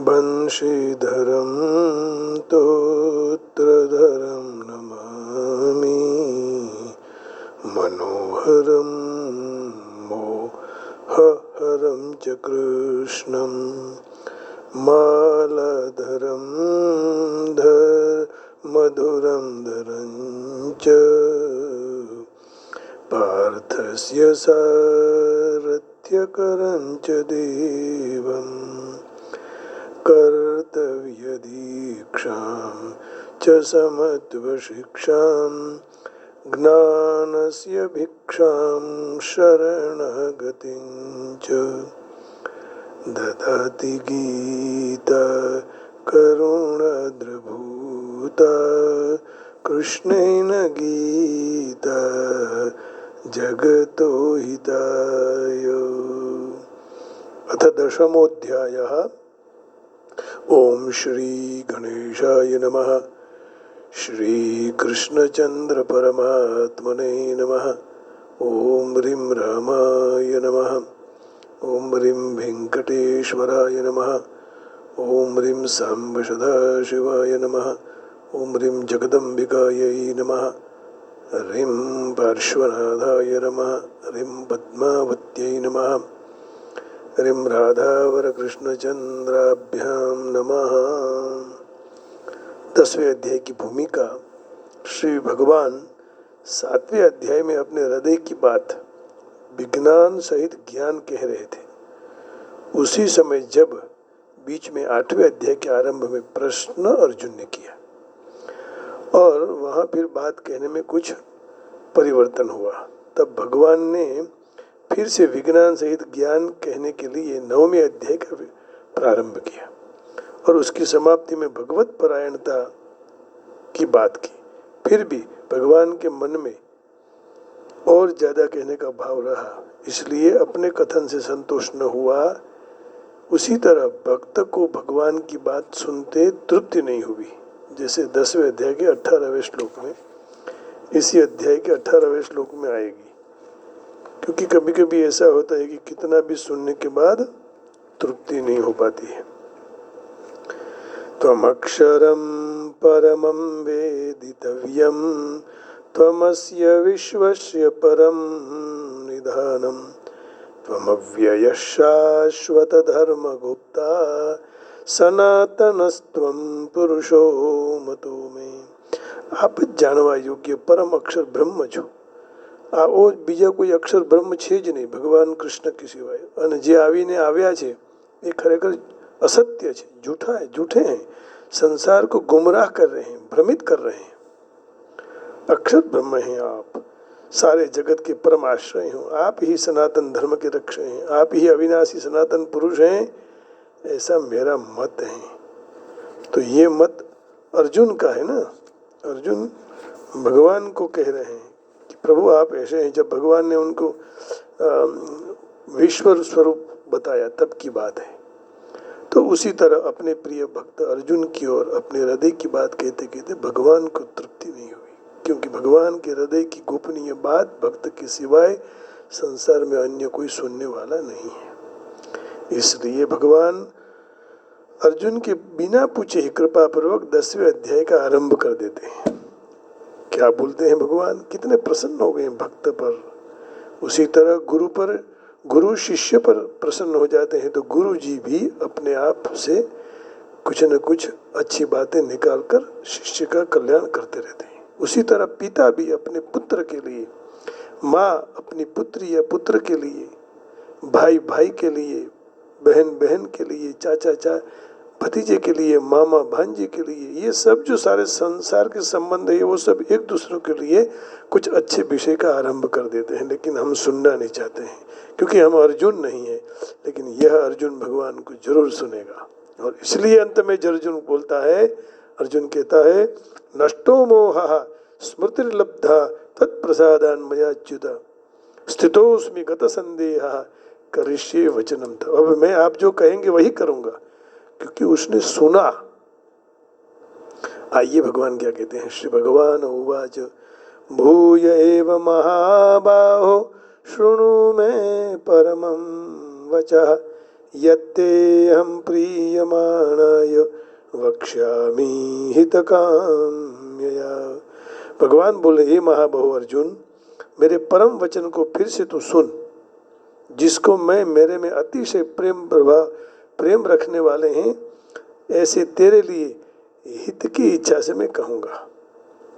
बंशीधरं तोत्रधरं नमामि मनोहरं मोहहरं च कृष्णं मालाधरं मधुरं धरं च पार्थस्य सारथ्यकरं च देवम् कर्तव्यदीक्षां च समत्वशिक्षां ज्ञानस्य भिक्षां शरणगतिं च ददाति गीता करुणाद्रभूता कृष्णेन गीता जगतो हिताय। अथ दशमोऽध्यायः। ओम श्री गणेशाय नमः। श्री कृष्णचंद्र परमात्मने नमः। ओम ह्रीं रामाय नमः। ओम ह्रीं वेंकटेश्वराय नमः। ओम ह्रीं सांब सदाशिवाय नमः। ओम ह्रीं जगदम्बिकायै नमः। ह्रीं पार्श्वनाथाय नमः। ह्रीं पद्मावत्यै नमः। ह्रीं राधावर कृष्णचंद्राभ्याम नमः। 10वें अध्याय की भूमिका। श्री भगवान 7वें अध्याय में अपने हृदय की बात विज्ञान सहित ज्ञान कह रहे थे। उसी समय जब बीच में 8वें अध्याय के आरंभ में प्रश्न अर्जुन ने किया और वहां फिर बात कहने में कुछ परिवर्तन हुआ, तब भगवान ने फिर से विज्ञान सहित ज्ञान कहने के लिए 9वें अध्याय का प्रारंभ किया और उसकी समाप्ति में भगवत परायणता की बात की। फिर भी भगवान के मन में और ज्यादा कहने का भाव रहा, इसलिए अपने कथन से संतोष न हुआ। उसी तरह भक्त को भगवान की बात सुनते तृप्ति नहीं हुई, जैसे 10वें अध्याय के 18वें श्लोक में, इसी अध्याय के 18वें श्लोक में आएगी। क्योंकि कभी कभी ऐसा होता है कि कितना भी सुनने के बाद तृप्ति नहीं हो पाती है। त्वमक्षरं परमं वेदितव्यं त्वमस्य विश्वस्य परं निधानं त्वमव्ययः शाश्वतधर्मगुप्ता सनातनस्त्वं पुरुषो मतो मे। आप जानवा योग्य परम अक्षर ब्रह्म છો। આ બીજા કોઈ અક્ષર બ્રહ્મ છે જ નહીં ભગવાન કૃષ્ણ કે સિવાય, અને જે આવીને આવ્યા છે એ ખરેખર असत्य છે, झूठे हैं, संसार को गुमराह कर रहे हैं, भ्रमित कर रहे हैं। अक्षर ब्रह्म हैं आप, सारे जगत के परम आश्रय हो, आप ही सनातन धर्म के रक्षक हैं, आप ही अविनाशी सनातन पुरुष हैं, ऐसा मेरा मत है। तो ये मत अर्जुन का है ना। अर्जुन भगवान को कह रहे हैं कि प्रभु आप ऐसे हैं। जब भगवान ने उनको विश्व स्वरूप बताया तब की बात है। तो उसी तरह अपने प्रिय भक्त अर्जुन की ओर अपने हृदय की बात कहते कहते भगवान को तृप्ति नहीं हुई, क्योंकि भगवान के हृदय की गोपनीय बात भक्त के सिवाय संसार में अन्य कोई सुनने वाला नहीं है। इसलिए भगवान अर्जुन के बिना पूछे ही कृपा पूर्वक 10वें अध्याय का आरंभ कर देते हैं। क्या बोलते हैं भगवान, कितने प्रसन्न हो गए भक्त पर। उसी तरह गुरु शिष्य पर प्रसन्न हो जाते हैं, तो गुरु जी भी अपने आप से कुछ न कुछ अच्छी बातें निकालकर शिष्य का कल्याण करते रहते हैं। उसी तरह पिता भी अपने पुत्र के लिए, माँ अपनी पुत्री या पुत्र के लिए, भाई भाई के लिए, बहन बहन के लिए, चाचा भतीजे के लिए, मामा भांजे के लिए, ये सब जो सारे संसार के संबंध है वो सब एक दूसरों के लिए कुछ अच्छे विषय का आरंभ कर देते हैं। लेकिन हम सुनना नहीं चाहते हैं क्योंकि हम अर्जुन नहीं है। लेकिन यह अर्जुन भगवान को जरूर सुनेगा और इसलिए अंत में अर्जुन बोलता है, अर्जुन कहता है, नष्टो मोह स्मृतिर्लब्धा तत्प्रसादान मयाच्युत स्थितोस्मि गत संदेह करिष्ये वचनम था। अब मैं आप जो कहेंगे वही करूंगा, क्योंकि उसने सुना। आइए भगवान क्या कहते हैं। श्री भगवान उवाच भूय एव महाबाहो शृणु मे परमं वचः यत्तेऽहं प्रीयमाणाय वक्ष्यामि हितकाम्यया। भगवान बोले, हे महाबाहो अर्जुन, मेरे परम वचन को फिर से तू सुन, जिसको मैं मेरे में अतिशय प्रेम रखने वाले हैं ऐसे तेरे लिए हित की इच्छा से मैं कहूँगा।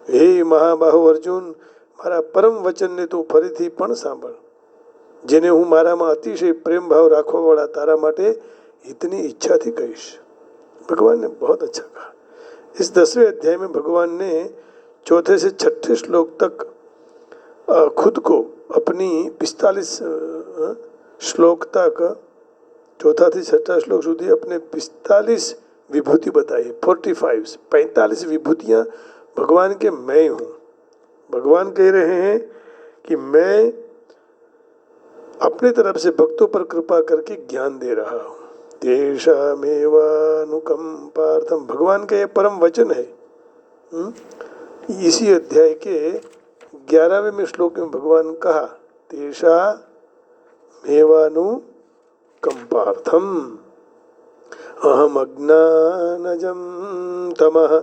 हे महाबाहो अर्जुन, મારા પરમ વચનને તું ફરીથી પણ સાંભળ, જેને હું મારામાં અતિશય પ્રેમ ભાવ રાખવાવાળા તારા માટે हितनी इच्छाથી कहीश। भगवान ने बहुत अच्छा कहा। इस 10वें अध्याय में भगवान ने 4 से 6 श्लोक तक खुद को अपनी 45 श्लोक तक 4 से 6 श्लोक सुधी अपने 45 विभूति बताई। 45 विभूतियाँ भगवान के मैं हूँ। भगवान कह रहे हैं कि मैं अपने तरफ से भक्तों पर कृपा करके ज्ञान दे रहा हूँ। तेषामेवानुकंपार्थम, भगवान का ये परम वचन है। इसी अध्याय के 11वें श्लोक में भगवान कहा तेषामेवानुकंपार्थम अहम अज्ञानजं तमः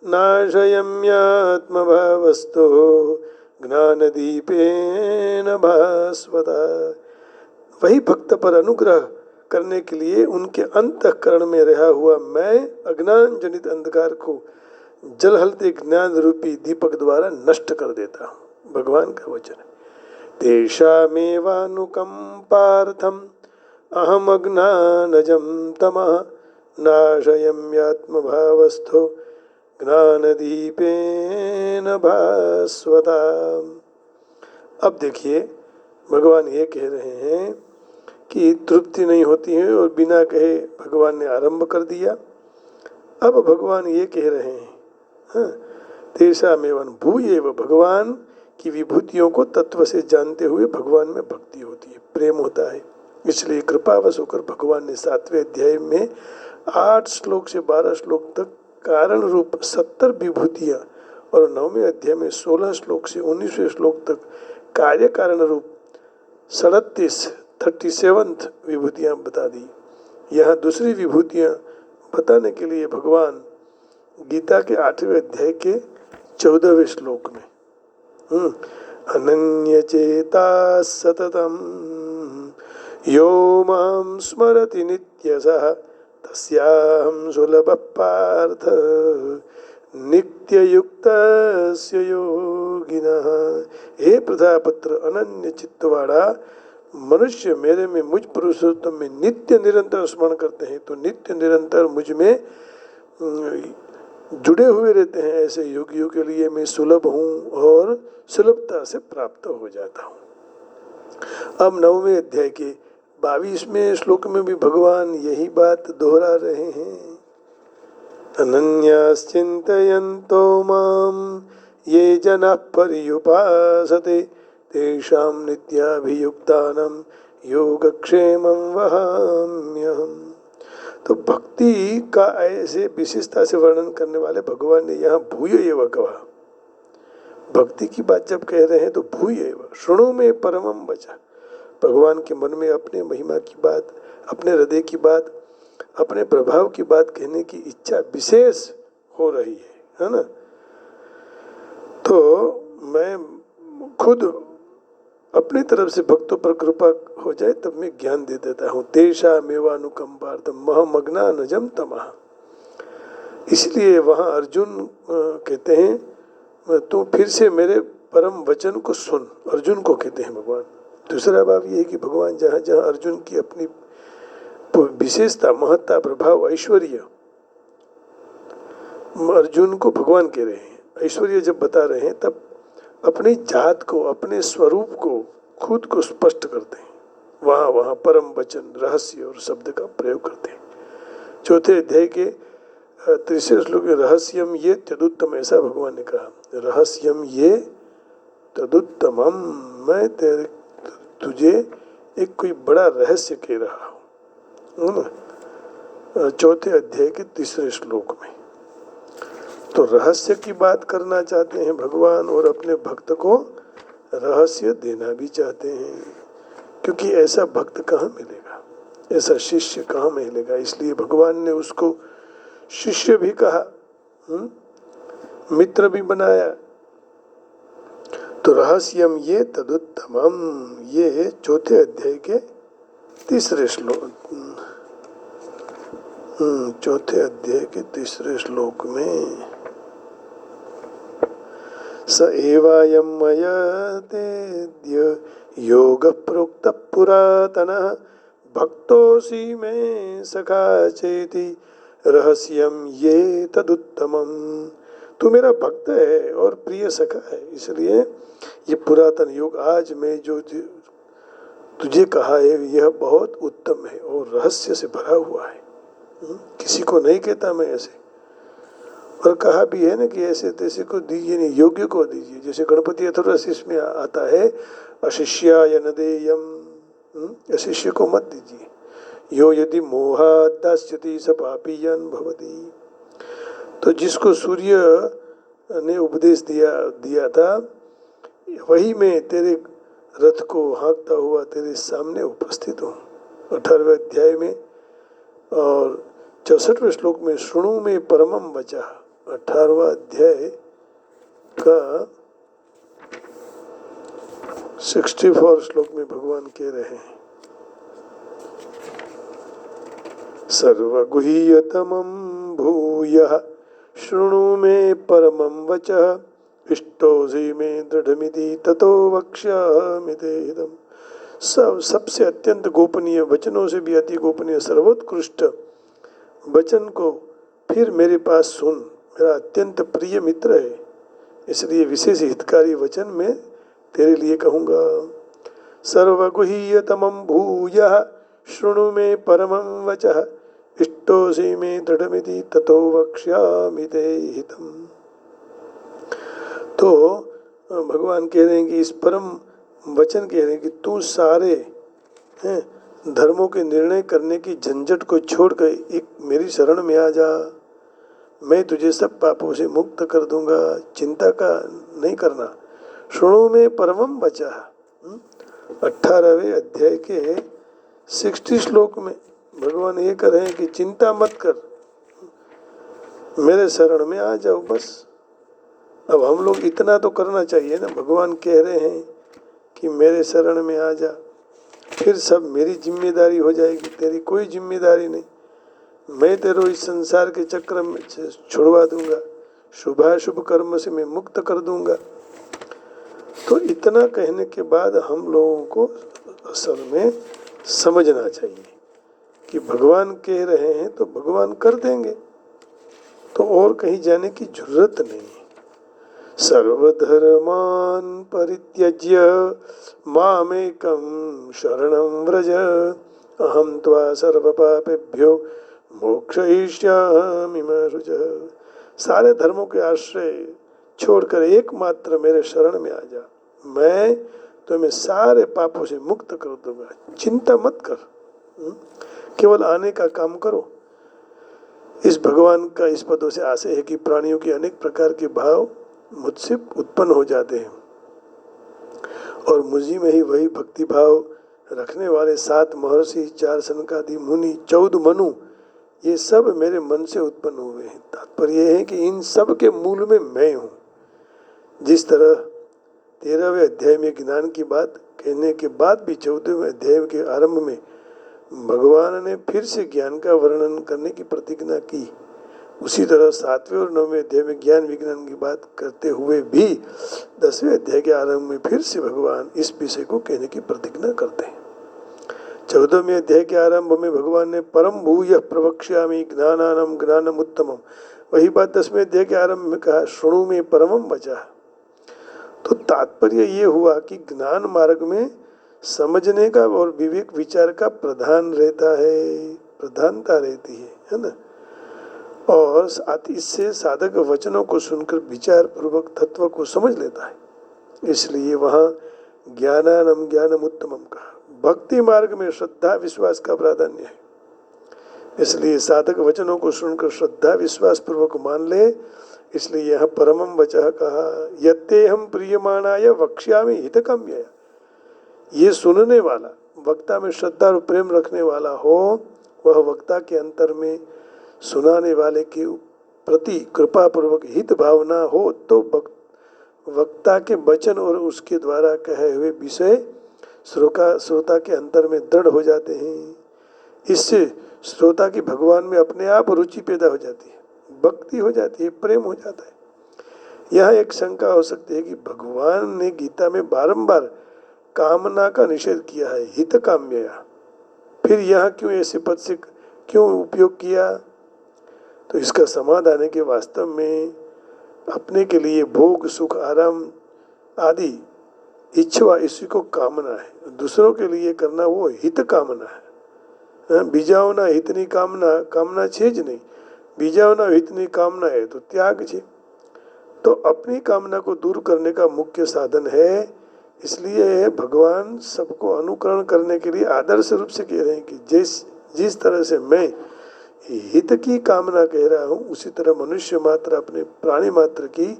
नाशयम्यात्मभावस्तो ज्ञानदीपेन भास्वता। वही भक्त पर अनुग्रह करने के लिए उनके अंतःकरण में रहा हुआ मैं अज्ञान जनित अंधकार को जलहलते ज्ञान रूपी दीपक द्वारा नष्ट कर देता हूँ। भगवान का वचन है। तेषामेवानुकंपार्थम अहम अज्ञानजं तमः नाशयम्यात्मभावस्थो ज्ञानदीपेन भास्वता। अब देखिए भगवान ये कह रहे हैं कि तृप्ति नहीं होती है और बिना कहे भगवान ने आरंभ कर दिया। अब भगवान ये कह रहे हैं तेषामेव भूयेव, भगवान की विभूतियों को तत्व से जानते हुए भगवान में भक्ति होती है, प्रेम होता है। इसलिए कृपावश होकर भगवान ने 7वें अध्याय में 8 श्लोक से 12 श्लोक तक कारण रूप 70 विभूतियाँ और 9वें अध्याय में 16 श्लोक से 19वें श्लोक तक कार्य कारण रूप 37 विभूतियाँ बता दी। यहाँ दूसरी विभूतियाँ बताने के लिए भगवान गीता के 8वें अध्याय के 14वें श्लोक में अनन्य चेता सततम यो मां स्मरति नित्यसः तस्याहं सुलभ पार्थ नित्ययुक्तस्य योगिनः। हे प्रजापत्र, अनन्य चित्तवाड़ा मनुष्य मेरे में मुझ पुरुषोत्तम में नित्य निरंतर स्मरण करते हैं तो नित्य निरंतर मुझ में जुड़े हुए रहते हैं। ऐसे योगियों के लिए मैं सुलभ हूँ और सुलभता से प्राप्त हो जाता हूँ। अब 9वें अध्याय के 22वें श्लोक में भी भगवान यही बात दोहरा रहे हैं। अनन्याश्चिन्तयन्तो मां ये जनाः पर्युपासते तेषां नित्याभियुक्तानां योगक्षेमं वहाम्यहम्। तो भक्ति का ऐसे विशेषता से वर्णन करने वाले भगवान ने यहाँ भूय एव कहा। भक्ति की बात जब कह रहे हैं तो भूय एव शृणु में परमं वचः। भगवान के मन में अपने महिमा की बात, अपने हृदय की बात, अपने प्रभाव की बात कहने की इच्छा विशेष हो रही है ना। तो मैं खुद अपनी तरफ से भक्तों पर कृपा हो जाए तब मैं ज्ञान दे देता हूँ। तेषामेवानुकंपार्थम महम अज्ञानजं तमः। इसलिए वहाँ अर्जुन कहते हैं तू फिर से मेरे परम वचन को सुन। अर्जुन को कहते हैं भगवान। दूसरा भाव ये है कि भगवान जहाँ जहाँ अर्जुन की अपनी विशेषता, महत्ता, प्रभाव, ऐश्वर्य, अर्जुन को भगवान कह रहे हैं। ऐश्वर्य जब बता रहे हैं तब अपनी जात को, अपने स्वरूप को, खुद को स्पष्ट करते हैं। वहाँ वहाँ परम वचन, रहस्य और शब्द का प्रयोग करते हैं। 4थे अध्याय के 30वें श्लोक में रहस्यम ये त्यदुत्तम, ऐसा भगवान ने कहा। रहस्यम ये तदुत्तमम, मैं तेरे तुझे एक कोई बड़ा रहस्य कह रहा हूँ, चौथे अध्याय के तीसरे श्लोक में। तो रहस्य की बात करना चाहते हैं भगवान और अपने भक्त को रहस्य देना भी चाहते हैं, क्योंकि ऐसा भक्त कहाँ मिलेगा, ऐसा शिष्य कहाँ मिलेगा। इसलिए भगवान ने उसको शिष्य भी कहा, मित्र भी बनाया। तो रहस्यम ये तदुत्तमम, ये चौथे अध्याय के तीसरे श्लोक, चौथे अध्याय के तीसरे श्लोक में स एवायं मया तेद्य योग प्रोक्त पुरातन भक्तोऽसि मे सखा चेति रहस्यम ये तदुत्तमम। तू मेरा भक्त है और प्रिय सखा है, इसलिए ये पुरातन योग आज मैं जो तुझे कहा है यह बहुत उत्तम है और रहस्य से भरा हुआ है। किसी को नहीं कहता मैं ऐसे, और कहा भी है ना कि ऐसे तैसे को दीजिए नहीं, योग्य को दीजिए। जैसे गणपति अथर्वशीष में आता है अशिष्याय न देयम, अशिष्य को मत दीजिए। यो यदि मोहात् दास्यति स पापीयन् भवति। तो जिसको सूर्य ने उपदेश दिया था, वही मैं तेरे रथ को हाँकता हुआ तेरे सामने उपस्थित हूँ। 18वें अध्याय में और 64वें श्लोक में शृणु में परमम वचा, 18वां अध्याय का 64 श्लोक में भगवान कह रहे हैं सर्वगुह्यतमं भूयः शृणु मे परमं वचः इष्टोऽसि मे दृढ़मिति ततो वक्ष्यामि ते हितम्। सबसे अत्यंत गोपनीय वचनों से भी अति गोपनीय सर्वोत्कृष्ट वचन को फिर मेरे पास सुन, मेरा अत्यंत प्रिय मित्र है, इसलिए विशेष हितकारी वचन मैं तेरे लिए कहूँगा। सर्वगुह्यतमं भूयः शृणु मे परमं वचः इष्टोऽसि मे दृढ़मिति ततो वक्ष्यामि ते हितम्। तो भगवान कह रहे हैं कि इस परम वचन कह रहे हैं कि तू सारे धर्मों के निर्णय करने की झंझट को छोड़कर एक मेरी शरण में आ जा, मैं तुझे सब पापों से मुक्त कर दूंगा, चिंता का नहीं करना। शृणु में परमम वचः, 18वें अध्याय के 60 श्लोक में भगवान ये कह रहे हैं कि चिंता मत कर, मेरे शरण में आ जाओ बस। अब हम लोग इतना तो करना चाहिए ना, भगवान कह रहे हैं कि मेरे शरण में आ जा, फिर सब मेरी जिम्मेदारी हो जाएगी, तेरी कोई जिम्मेदारी नहीं। मैं तेरे इस संसार के चक्र में छुड़वा दूंगा, शुभाशुभ कर्म से मैं मुक्त कर दूंगा। तो इतना कहने के बाद हम लोगों को असल में समझना चाहिए कि भगवान कह रहे हैं तो भगवान कर देंगे, तो और कहीं जाने की जरूरत नहीं। सर्वधर्मान् परित्यज्य मामेकं शरणं व्रज अहं त्वा सर्वपापेभ्यो मोक्षयिष्यामि मा शुचः। सारे धर्मों के आश्रय छोड़कर एकमात्र मेरे शरण में आ जा, मैं तुम्हें सारे पापों से मुक्त कर दूंगा। चिंता मत कर, केवल आने का काम करो। इस भगवान का इस पदों से आशय है कि प्राणियों के अनेक प्रकार के भाव मुझसे उत्पन्न हो जाते हैं और मुझी में ही वही भक्ति भाव रखने वाले 7 महर्षि, 4 सनकादि मुनि, 14 मनु, ये सब मेरे मन से उत्पन्न हुए हैं। तात्पर्य यह है कि इन सब के मूल में मैं हूँ। जिस तरह 13वें अध्याय में ज्ञान की बात कहने के बाद भी 14वें अध्याय के आरंभ में भगवान ने फिर से ज्ञान का वर्णन करने की प्रतिज्ञा की, उसी तरह 7वें और 9वें अध्याय में ज्ञान विज्ञान की बात करते हुए भी 10वें अध्याय के आरंभ में फिर से भगवान इस विषय को कहने की प्रतिज्ञा करते हैं। 14वें अध्याय के आरंभ में भगवान ने परम भूयः प्रवक्ष्यामि ज्ञानानम ज्ञानम उत्तमम, वही बात 10वें अध्याय के आरंभ में कहा शृणु में परमम वचः। तो तात्पर्य ये हुआ कि ज्ञान मार्ग में समझने का और विवेक विचार का प्रधानता रहती है ना। और इससे साधक वचनों को सुनकर विचार पूर्वक तत्व को समझ लेता है। इसलिए वहाँ ज्ञानानम ज्ञानम उत्तमम कहा। भक्ति मार्ग में श्रद्धा विश्वास का प्राधान्य है, इसलिए साधक वचनों को सुनकर श्रद्धा विश्वास पूर्वक मान ले। इसलिए यह परमम वचः कहा, यत्ते हम प्रियमाणाय वक्ष्यामि हितकाम्यया। ये सुनने वाला वक्ता में श्रद्धा और प्रेम रखने वाला हो, वह वक्ता के अंतर में सुनाने वाले के प्रति कृपा पूर्वक हित भावना हो तो वक्ता के वचन और उसके द्वारा कहे हुए विषय श्रोता के अंतर में दृढ़ हो जाते हैं। इससे श्रोता की भगवान में अपने आप रुचि पैदा हो जाती है, भक्ति हो जाती है, प्रेम हो जाता है। यहाँ एक शंका हो सकती है कि भगवान ने गीता में बारंबार कामना का निषेध किया है, हित काम्यया, फिर यहाँ क्यों ऐसे पद से क्यों उपयोग किया? तो इसका समाधान है कि वास्तव में अपने के लिए भोग सुख आराम आदि इच्छा इसी को कामना है, दूसरों के लिए करना वो हित कामना है। बीजावना हितनी कामना, कामना छे ज नहीं, बीजावना हितनी कामना है तो त्याग छे। तो अपनी कामना को दूर करने का मुख्य साधन है। इसलिए भगवान सबको अनुकरण करने के लिए आदर्श रूप से कह रहे हैं कि जिस तरह से मैं हित की कामना कह रहा हूँ, उसी तरह मनुष्य मात्र अपने प्राणी मात्र की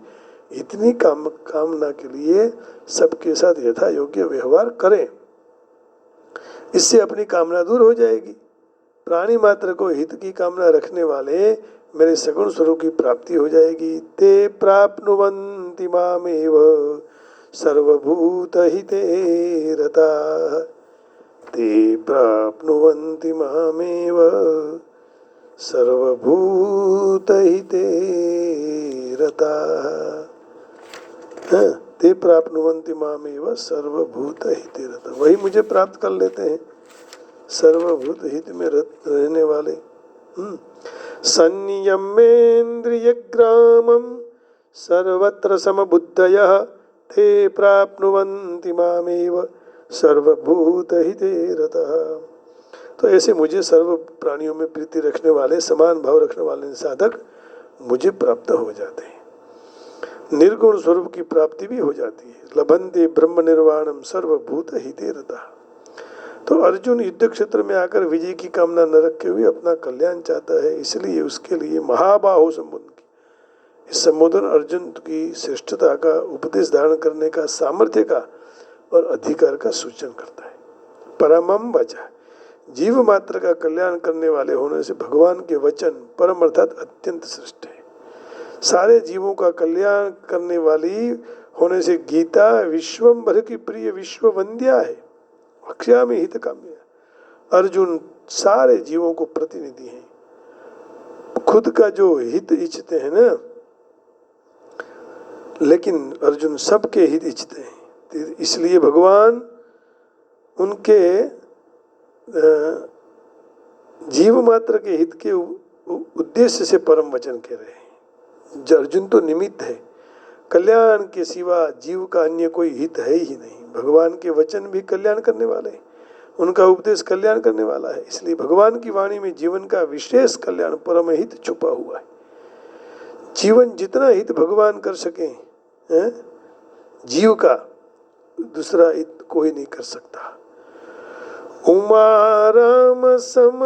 इतनी कामना के लिए सबके साथ यथा योग्य व्यवहार करें। इससे अपनी कामना दूर हो जाएगी। प्राणी मात्र को हित की कामना रखने वाले मेरे सगुण स्वरूप की प्राप्ति हो जाएगी। ते प्राप्नुवन्ति मामेव सर्वभूत हिते रताः, ते प्राप्नुवन्ति मामेव सर्वभूत हिते रताः। ते प्राप्नुवन्ति मामेव सर्वभूत हिते रताः, वही मुझे प्राप्त कर लेते हैं, सर्वभूत हित में रहने वाले। संयमेन्द्रियग्रामं सर्वत्र समबुद्धयः ते प्राप्नुवन्ति मामेव सर्वभूत हिते रतः। तो ऐसे मुझे सर्व प्राणियों में प्रीति रखने वाले, समान भाव रखने वाले साधक मुझे प्राप्त हो जाते हैं। निर्गुण स्वरूप की प्राप्ति भी हो जाती है। लभन्ते ब्रह्म निर्वाणम सर्वभूत हिते रतः। तो अर्जुन युद्ध क्षेत्र में आकर विजय की कामना न रखे हुए अपना कल्याण चाहता है, इसलिए उसके लिए महाबाहो संबोधन की। इस संबोधन अर्जुन की श्रेष्ठता का, उपदेश धारण करने का, सामर्थ्य का और अधिकार का सूचन करता है। परमम वचः, जीव मात्र का कल्याण करने वाले होने से भगवान के वचन परम अर्थात अत्यंत श्रेष्ठ है। सारे जीवों का कल्याण करने वाली होने से गीता विश्वम्भर की प्रिय विश्व वंद्या है। वक्ष्यामि हित काम्य, अर्जुन सारे जीवों को प्रतिनिधि हैं। खुद का जो हित इच्छते हैं ना, लेकिन अर्जुन सबके हित इच्छते हैं, इसलिए भगवान उनके जीव मात्र के हित के उद्देश्य से परम वचन कह रहे हैं। अर्जुन तो निमित्त है, कल्याण के सिवा जीव का अन्य कोई हित है ही नहीं। भगवान के वचन भी कल्याण करने वाले, उनका उपदेश कल्याण करने वाला है। इसलिए भगवान की वाणी में जीवन का विशेष कल्याण, परम हित छुपा हुआ है। जीवन जितना हित भगवान कर सके जीव का, दूसरा हित कोई नहीं कर सकता। उमा राम सम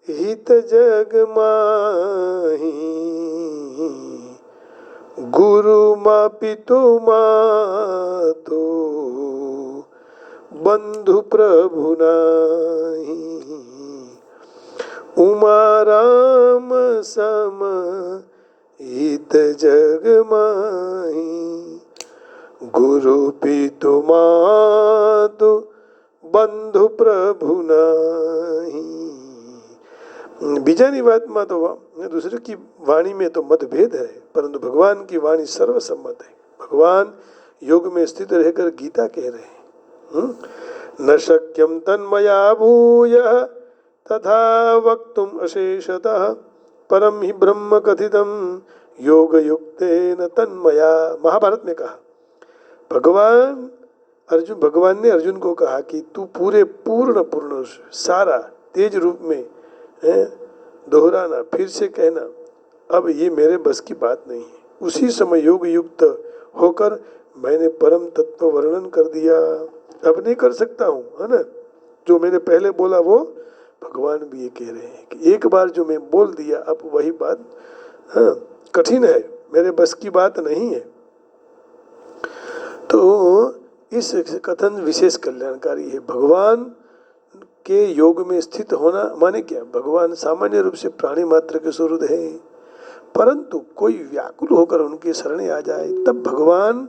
हित जग माही, गुरु मा पितु मातु बंधु प्रभु नाही। उमा राम सम हित जग माही, गुरु पितु मातु बंधु प्रभु नाही। बीजानी बात में तो दूसरे की वाणी में तो मतभेद है, परंतु भगवान की वाणी सर्वसम्मत है। भगवान योग में स्थित रहकर गीता कह रहे हैं, न शक्यम तन्मया भूयः तथा वक्तुम अशेषतः, परम ही ब्रह्म कथितम योग युक्तेन तन्मया। महाभारत में कहा भगवान ने अर्जुन को कहा कि तू पूर्ण सारा तेज रूप में दोहराना, फिर से कहना, अब ये मेरे बस की बात नहीं है। उसी समय योग युक्त होकर मैंने परम तत्व वर्णन कर दिया, अब नहीं कर सकता हूँ, है ना। जो मैंने पहले बोला वो भगवान भी ये कह रहे हैं कि एक बार जो मैं बोल दिया अब वही बात, हाँ, कठिन है, मेरे बस की बात नहीं है। तो इस कथन विशेष कल्याणकारी है। भगवान के योग में स्थित होना माने क्या? भगवान सामान्य रूप से प्राणी मात्र के स्वरूप है, परंतु कोई व्याकुल होकर उनके शरण आ जाए तब भगवान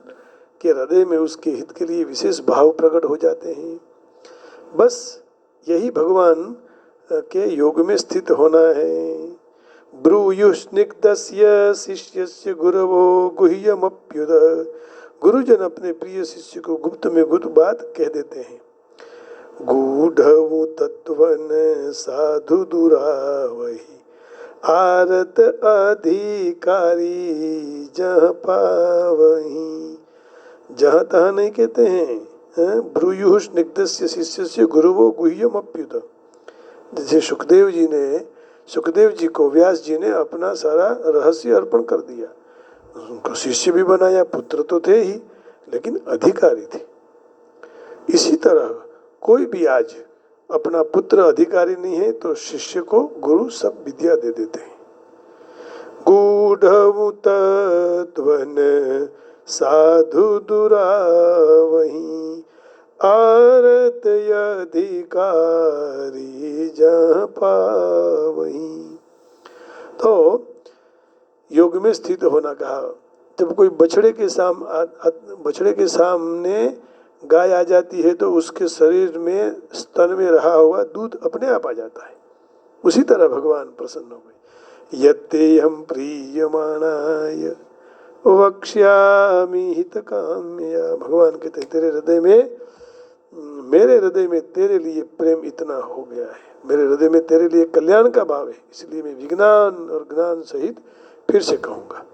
के हृदय में उसके हित के लिए विशेष भाव प्रकट हो जाते हैं। बस यही भगवान के योग में स्थित होना है। ब्रूयुष्निग्धस्य शिष्यस्य गुरवो गुह्यमप्युत, गुरुजन अपने प्रिय शिष्य को गुप्त में गुप्त बात कह देते हैं। गूढ़ तत्वन साधु दुरावही, आरत अधिकारी जहाँ पावही। जहाँ तहाँ नहीं कहते हैं। ब्रूयु स्निग्धस्य शिष्यस्य गुरुवो गुह्यम अप्युत। जैसे सुखदेव जी को व्यास जी ने अपना सारा रहस्य अर्पण कर दिया, उनको शिष्य भी बनाया, पुत्र तो थे ही लेकिन अधिकारी थे। इसी तरह कोई भी आज अपना पुत्र अधिकारी नहीं है तो शिष्य को गुरु सब विद्या दे देते हैं। गूढ़ तत्वन साधु दुरावही, आरत अधिकारी जहाँ पावही। तो योग में स्थित होना कहा। जब कोई बछड़े के सामने गाय आ जाती है तो उसके शरीर में स्तन में रहा हुआ दूध अपने आप आ जाता है। उसी तरह भगवान प्रसन्न हो गए। यत्तेऽहं प्रीयमाणाय वक्ष्यामि हितकाम्यया। भगवान कहते तेरे हृदय में, मेरे हृदय में तेरे लिए प्रेम इतना हो गया है, मेरे हृदय में तेरे लिए कल्याण का भाव है, इसलिए मैं विज्ञान और ज्ञान सहित फिर से कहूँगा।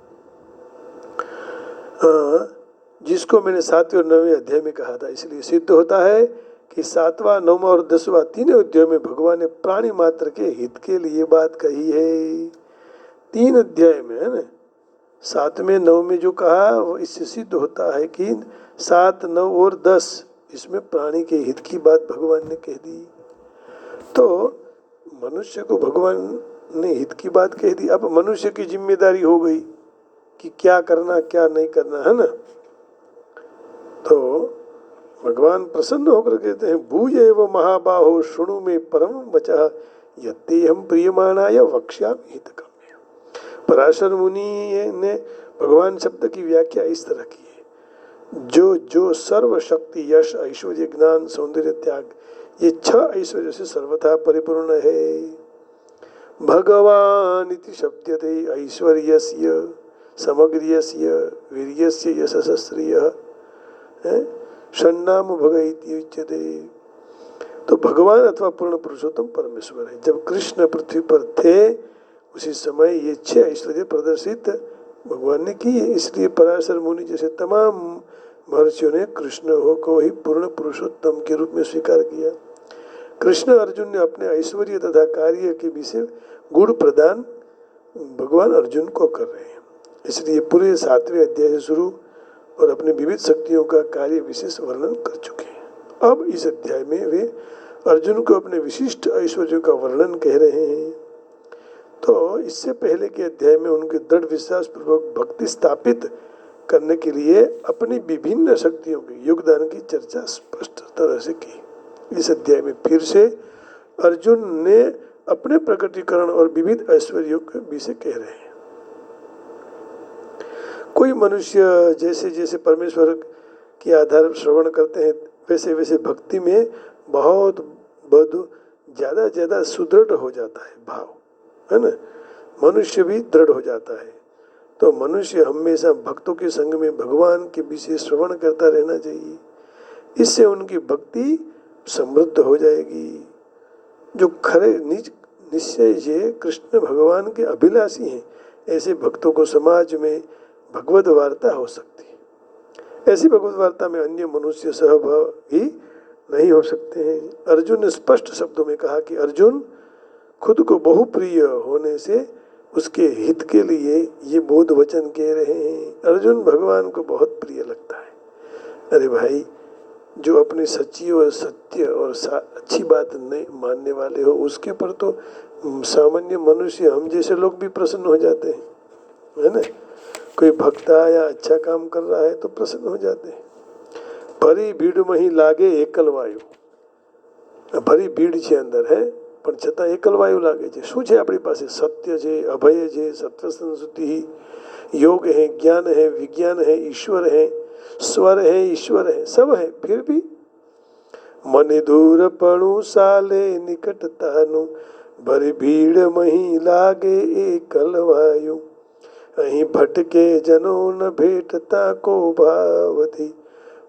जिसको मैंने 7वें और 9वें अध्याय में कहा था। इसलिए सिद्ध होता है कि 7वां, 9वां और 10वां तीनों अध्याय में भगवान ने प्राणी मात्र के हित के लिए बात कही है। 3 अध्याय में है ना, 7वें 9वें जो कहा वो इससे सिद्ध होता है कि 7, 9 और 10 इसमें प्राणी के हित की बात भगवान ने कह दी। तो मनुष्य को भगवान ने हित की बात कह दी। अब मनुष्य की जिम्मेदारी हो गई कि क्या करना क्या नहीं करना, है ना। तो भगवान प्रसन्न होकर कहते हैं भूये वो महाबाहो शृणु में परम वचः, यत्तेऽहं प्रीयमाणाय वक्ष्यामि हितकाम्यया। पराशर मुनि ने भगवान शब्द की व्याख्या इस तरह की है। जो सर्व शक्ति, यश, ऐश्वर्य, ज्ञान, सौंदर्य, त्याग, ये 6 ऐश्वर्य से सर्वथा परिपूर्ण है। भगवान इति शब्दते ऐश्वर्यस्य समग्र्यस्य वीर्यस्य यशस्श्रियः षण्णाम भग इति उच्यते। तो भगवान अथवा पूर्ण पुरुषोत्तम परमेश्वर है। जब कृष्ण पृथ्वी पर थे उसी समय ये 6 ऐश्वर्य प्रदर्शित भगवान ने किए। इसलिए पराशर मुनि जैसे तमाम महर्षियों ने कृष्ण को ही पूर्ण पुरुषोत्तम के रूप में स्वीकार किया। कृष्ण अर्जुन ने अपने ऐश्वर्य तथा कार्य के विषय गुण प्रदान भगवान अर्जुन को कर रहे हैं। इसलिए पूरे 7वें अध्याय से शुरू और अपने विविध शक्तियों का कार्य विशेष वर्णन कर चुके हैं। अब इस अध्याय में वे अर्जुन को अपने विशिष्ट ऐश्वर्यों का वर्णन कह रहे हैं। तो इससे पहले के अध्याय में उनके दृढ़ विश्वास पूर्वक भक्ति स्थापित करने के लिए अपनी विभिन्न शक्तियों के योगदान की चर्चा स्पष्ट तरह से की। इस अध्याय में फिर से अर्जुन ने अपने प्रकटीकरण और विविध ऐश्वर्यों के विषय कह रहे हैं। कोई मनुष्य जैसे जैसे परमेश्वर के आधार श्रवण करते हैं वैसे वैसे भक्ति में बहुत ज़्यादा सुदृढ़ हो जाता है भाव, है ना। मनुष्य भी दृढ़ हो जाता है। तो मनुष्य हमेशा भक्तों के संग में भगवान के विषय श्रवण करता रहना चाहिए। इससे उनकी भक्ति समृद्ध हो जाएगी। जो खरे निश्चय से कृष्ण भगवान के अभिलाषी हैं, ऐसे भक्तों को समाज में भगवद वार्ता हो सकती है। ऐसी भगवद वार्ता में अन्य मनुष्य सहभागी नहीं हो सकते हैं। अर्जुन ने स्पष्ट शब्दों में कहा कि अर्जुन खुद को बहुप्रिय होने से उसके हित के लिए ये बोध वचन कह रहे हैं। अर्जुन भगवान को बहुत प्रिय लगता है। अरे भाई, जो अपनी सच्ची और सत्य और अच्छी बात नहीं मानने वाले हो उसके पर तो सामान्य मनुष्य हम जैसे लोग भी प्रसन्न हो जाते हैं, है ना। कोई भक्त आया अच्छा काम कर रहा है तो प्रसन्न हो जाते हैं। भरी भीड़ में ही लागे एकल वायु, ભરી ભીડ છે અંદર હે, પણ છતાં એકલવાયુ લાગે છે। શું છે આપણી પાસે? સત્ય છે, અભય છે, સત્વસંશુદ્ધિ, योग है, ज्ञान है, विज्ञान है, ईश्वर है, स्वर है, ईश्वर है, सब है, फिर भी मन दूर पणु साले निकटतानु भरी भीड़ मही लागे एकलवायु અહીં ભટકે જનો ન ભેટતા को भावती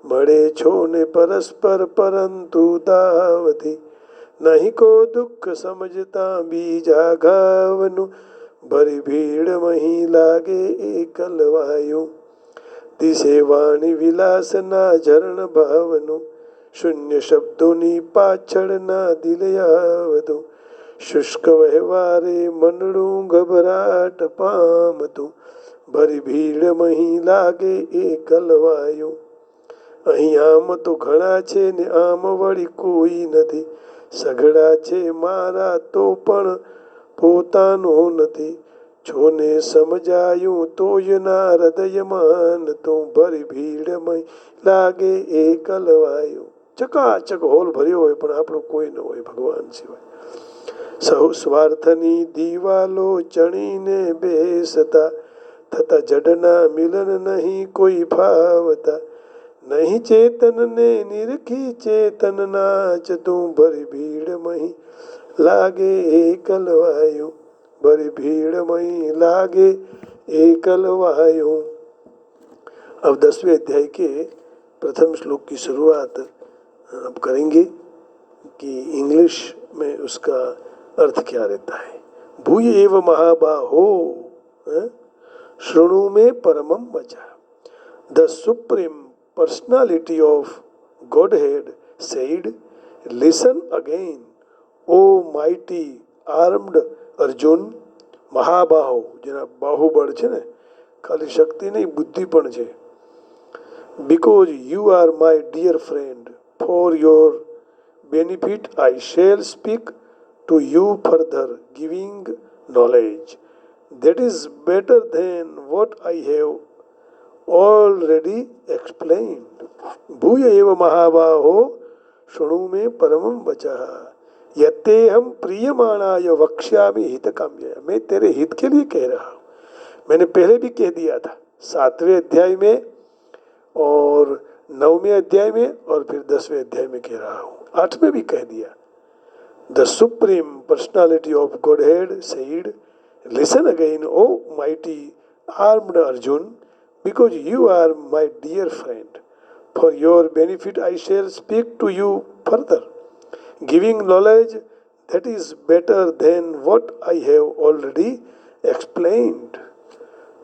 મળે છો ને પરસ્પર પરંતુ દાવથી નહીં કો દુઃખ સમજતા બીજા ઘાવનું ભરી ભીડ મહી લાગે એકલવાયુ દિશે વાણી વિલાસના ઝરણ ભાવનું શૂન્ય શબ્દોની પાછળ ના દિલે આવતું શુષ્ક વહેવારે મનડું ગભરાટ પામતું ભરી ભીડ મહી લાગે એકલવાયુ અહીં આમ તો ઘણા છે ને આમ વળી કોઈ નથી સઘળા છે મારા તો પણ પોતાનો નથી છોને સમજાયું તોય ના હૃદયમાં તો ભરી ભીડમાં લાગે એકલવાયુ ચકાચક હોલ ભર્યો હોય પણ આપણો કોઈ ન હોય ભગવાન સિવાય સહુ સ્વાર્થની દિવાલો ચણીને બેસતા થતા જડના મિલન નહીં કોઈ ફાવતા नहीं चेतन ने निरखी चेतन नाच तू भरी भीड़ मही लागे एकलवायु भरी भीड़ मही लागे एकलवायु। अब 10वें अध्याय के प्रथम श्लोक की शुरुआत अब करेंगे कि इंग्लिश में उसका अर्थ क्या रहता है। भूय एव महाबाहो शृणु में परमम वचा। The supreme personality of Godhead said, listen again, O mighty armed Arjun, મહાબાહો, જેના બાહુબળ છે ને, ખાલી શક્તિ નહીં બુદ્ધિ પણ છે. Because you are my dear friend, for your benefit I shall speak to you further, giving knowledge that is better than what I have already explained. भूय एव महाबाहो शृणु में परमं वचः यत्तेहं प्रियमाणाय वक्ष्यामि हितकाम्याय। मैं तेरे हित के लिए कह रहा हूँ। मैंने पहले भी कह दिया था 7वें अध्याय में और 9वें अध्याय में और फिर 10वें अध्याय में कह रहा हूँ, 8वें भी कह दिया। The supreme personality of Godhead said, listen again O mighty armed Arjun, because you are my dear friend. For your benefit I shall speak to you further, giving knowledge that is better than what I have already explained.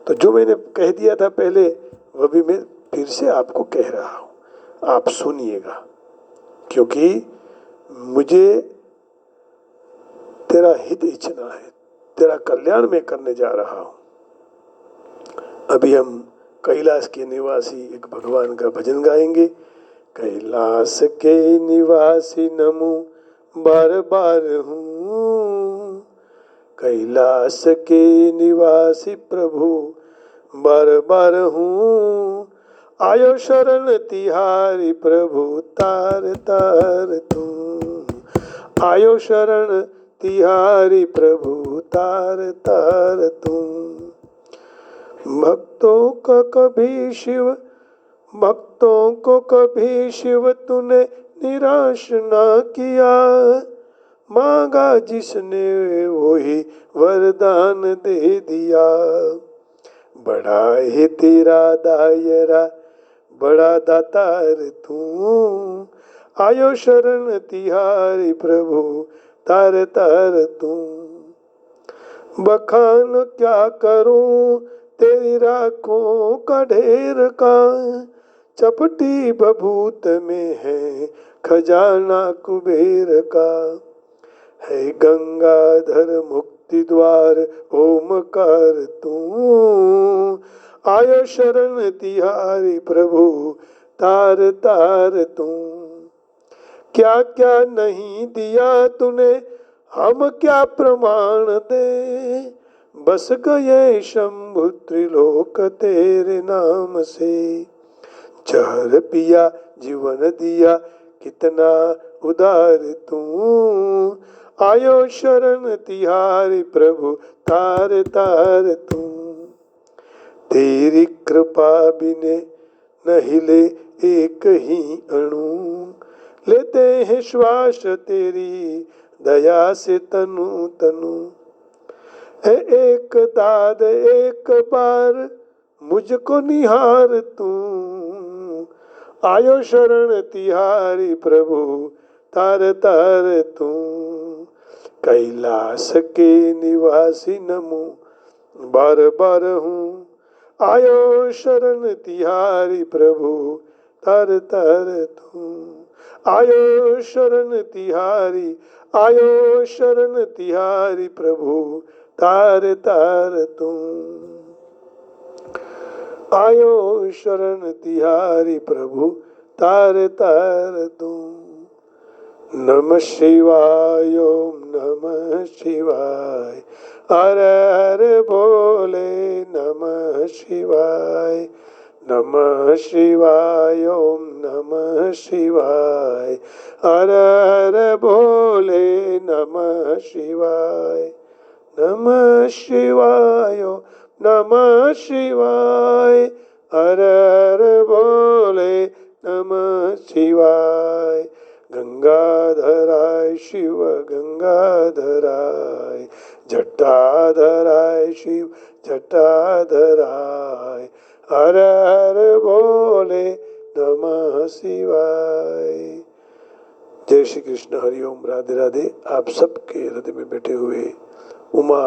तो जो मैंने कह दिया था पहले वह भी मैं फिर से आपको कह रहा हूँ, आप सुनिएगा, क्योंकि मुझे तेरा हित इच्छना है, तेरा कल्याण मैं करने जा रहा हूँ। अभी हम कैलाश के निवासी एक भगवान का भजन गाएंगे। कैलाश के निवासी नमो बार बार हूँ, कैलाश के निवासी प्रभु बार बार हूँ, आयो शरण तिहारी प्रभु तार तार तू, आयो शरण तिहारी प्रभु तार तार तू। भक्तों को कभी शिव तूने निराश ना किया, मांगा जिसने वही वरदान दे दिया। बड़ा है तेरा दायरा बड़ा दातार तू, आयो शरण तिहारी प्रभु तार तार तू। बखान क्या करूं तेरी राखों का ढेर का, चपटी बभूत में है खजाना कुबेर का। है गंगाधर मुक्ति द्वार ओमकार तू, आयो शरण तिहारी प्रभु तार तार तू। क्या क्या नहीं दिया तूने, हम क्या प्रमाण दे, बस गए शंभु त्रिलोक तेरे नाम से। जहर पिया जीवन दिया, कितना उदार तू, आयो शरण तिहारी प्रभु तार तार तू। तेरी कृपा बिने न हिले एक ही अणु, लेते हैं श्वास तेरी दया से तनु तनु। है एक दाद एक बार मुझको निहार तू, आयो शरण तिहारी प्रभु तार तार तू। कैलाश के निवासी नमो बार बार हूँ, आयो शरण तिहारी प्रभु तार तार तू। आयो शरण तिहारी, आयो शरण तिहारी प्रभु तार तार तू। आयो शरण तिहारी प्रभु तार तार तू। नमः शिवाय ओम नमः शिवाय, हर हर बोले नमः शिवाय। नमः शिवाय ओम नमः शिवाय, हर हर बोले नमः शिवाय। नमः शिवाय ओम नमः शिवाय, हर हर बोले नमः शिवाय। गंगाधराय शिव गंगाधराय, जटाधराय शिव जटाधराय, हर हर बोले नमः शिवाय। जय श्री कृष्ण, हरिओम, राधे राधे। आप सबके हृदय में बैठे हुए उमा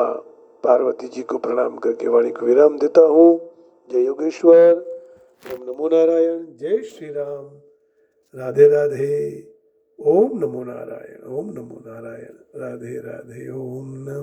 पार्वती जी को प्रणाम करके वाणी को विराम देता हूँ। जय योगेश्वर, ओम नमो नारायण, जय श्री राम, राधे राधे। ओम नमो नारायण, ओम नमो नारायण, राधे राधे, ओम नमो।